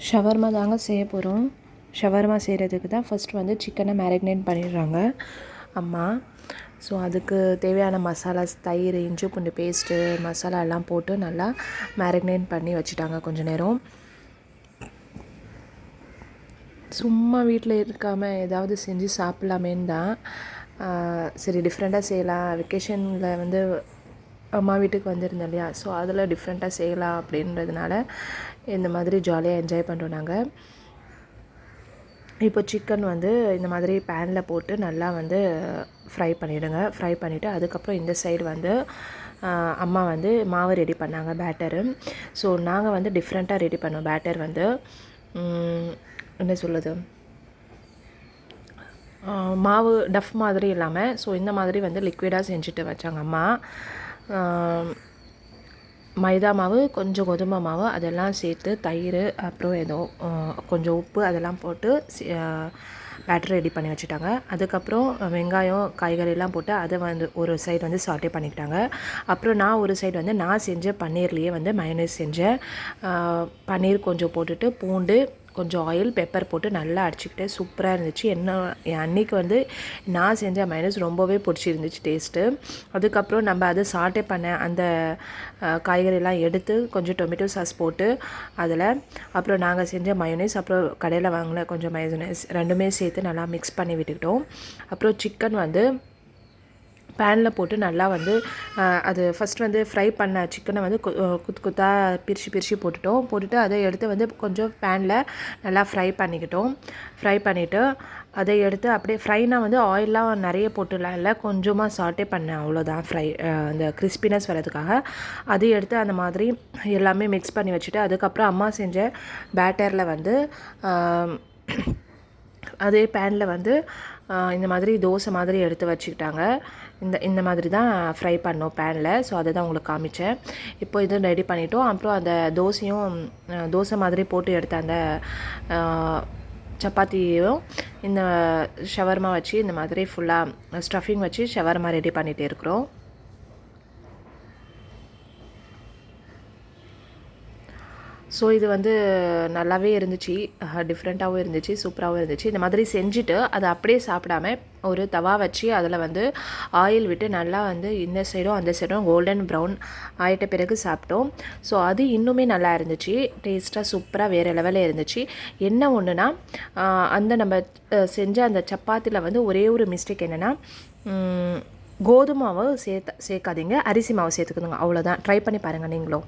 Shawarma தாங்க செய்ய போகிறோம். ஷவர்மா செய்கிறதுக்கு தான் ஃபஸ்ட்டு வந்து சிக்கனை மேரினேட் பண்ணிடுறாங்க அம்மா. ஸோ அதுக்கு தேவையான மசாலாஸ், தயிர், இஞ்சி பூண்டு பேஸ்ட்டு, மசாலா எல்லாம் போட்டு நல்லா மேரினேட் பண்ணி வச்சுட்டாங்க கொஞ்சம் நேரம். சும்மா வீட்டில் இருக்காமல் ஏதாவது செஞ்சு சாப்பிட்லாமேன்னு தான் சரி டிஃப்ரெண்ட்டாக செய்யலாம். வெக்கேஷனில் வந்து அம்மா வீட்டுக்கு வந்திருந்தேன் இல்லையா, ஸோ அதில் டிஃப்ரெண்ட்டாக செய்யலாம் அப்படின்றதுனால இந்த மாதிரி ஜாலியாக என்ஜாய் பண்ணுறோம் நாங்கள். இப்போ சிக்கன் வந்து இந்த மாதிரி பேனில் போட்டு நல்லா வந்து ஃப்ரை பண்ணிவிடுங்க. ஃப்ரை பண்ணிவிட்டு அதுக்கப்புறம் இந்த சைடு வந்து அம்மா வந்து மாவு ரெடி பண்ணாங்க, பேட்டரு. ஸோ நாங்கள் வந்து டிஃப்ரெண்ட்டாக ரெடி பண்ணோம். பேட்டர் வந்து என்ன சொல்லுது, மாவு டஃப் மாதிரி இல்லாமல் ஸோ இந்த மாதிரி வந்து லிக்விடாக செஞ்சுட்டு வச்சாங்க அம்மா. மைதா மாவு, கொஞ்சம் கோதுமை மாவு அதெல்லாம் சேர்த்து, தயிர், அப்புறம் ஏதோ கொஞ்சம் உப்பு அதெல்லாம் போட்டு பேட்டர் ரெடி பண்ணி வச்சுட்டாங்க. அதுக்கப்புறம் வெங்காயம், காய்கறிலாம் போட்டு அதை வந்து ஒரு சைடு வந்து சாட்டே பண்ணிக்கிட்டாங்க. அப்புறம் நான் ஒரு சைடு வந்து நான் செஞ்ச பன்னீர்லேயே வந்து மயோனைஸ் செஞ்சேன். பன்னீர் கொஞ்சம் போட்டுட்டு பூண்டு, கொஞ்சம் ஆயில், பெப்பர் போட்டு நல்லா அடிச்சுக்கிட்டு சூப்பராக இருந்துச்சு. என் அன்னைக்கு வந்து நான் செஞ்ச மைனஸ் ரொம்பவே பிடிச்சிருந்துச்சு டேஸ்ட்டு. அதுக்கப்புறம் நம்ம அதை சாட்டே பண்ண அந்த காய்கறிலாம் எடுத்து கொஞ்சம் டொமேட்டோ சாஸ் போட்டு அதில், அப்புறம் நாங்கள் செஞ்ச மயோனைஸ், அப்புறம் கடையில் வாங்கின கொஞ்சம் மயோனைஸ் ரெண்டுமே சேர்த்து நல்லா மிக்ஸ் பண்ணி விட்டுக்கிட்டோம். அப்புறம் சிக்கன் வந்து பேனில் போட்டு நல்லா வந்து அது ஃபஸ்ட் வந்து ஃப்ரை பண்ண சிக்கனை வந்து குத்து குத்தாக பிரித்து போட்டுட்டு அதை எடுத்து வந்து கொஞ்சம் பேனில் நல்லா ஃப்ரை பண்ணிக்கிட்டோம். ஃப்ரை பண்ணிவிட்டு அதை எடுத்து அப்படியே ஃப்ரைனால் வந்து ஆயிலெலாம் நிறைய போட்டுலாம் இல்லை, கொஞ்சமாக சாட்டே பண்ணேன், அவ்வளோதான். ஃப்ரை அந்த கிறிஸ்பினஸ் வரதுக்காக அதை எடுத்து அந்த மாதிரி எல்லாமே மிக்ஸ் பண்ணி வச்சுட்டு அதுக்கப்புறம் அம்மா செஞ்ச பேட்டரில் வந்து அதே பேனில் வந்து இந்த மாதிரி தோசை மாதிரி எடுத்து வச்சுக்கிட்டாங்க. இந்த மாதிரி தான் ஃப்ரை பண்ணோம் பேனில். ஸோ அதை தான் உங்களுக்கு காமிச்சேன். இப்போ இது ரெடி பண்ணிட்டோம். அப்புறம் அந்த தோசை மாதிரி போட்டு எடுத்த அந்த சப்பாத்தியும் இந்த ஷவர்மா வச்சு இந்த மாதிரி ஃபுல்லாக ஸ்டஃபிங் வச்சு ஷவர்மா ரெடி பண்ணிகிட்டே இருக்கிறோம். ஸோ இது வந்து நல்லாவே இருந்துச்சு, டிஃப்ரெண்ட்டாகவும் இருந்துச்சு, சூப்பராகவும் இருந்துச்சு. இந்த மாதிரி செஞ்சுட்டு அதை அப்படியே சாப்பிடாம ஒரு தவா வச்சு அதில் வந்து ஆயில் விட்டு நல்லா வந்து இந்த சைடும் அந்த சைடும் கோல்டன் ப்ரௌன் ஆகிட்ட பிறகு சாப்பிட்டோம். ஸோ அது இன்னுமே நல்லா இருந்துச்சு, டேஸ்ட்டாக சூப்பராக வேறு லெவலில் இருந்துச்சு. என்ன ஒன்றுனா அந்த நம்ம செஞ்ச அந்த சப்பாத்தியில் வந்து ஒரே ஒரு மிஸ்டேக் என்னென்னா, கோதுமை மாவு சேர்க்காதீங்க, அரிசி மாவு சேர்த்துக்கணுங்க, அவ்வளோதான். ட்ரை பண்ணி பாருங்கள் நீங்களும்.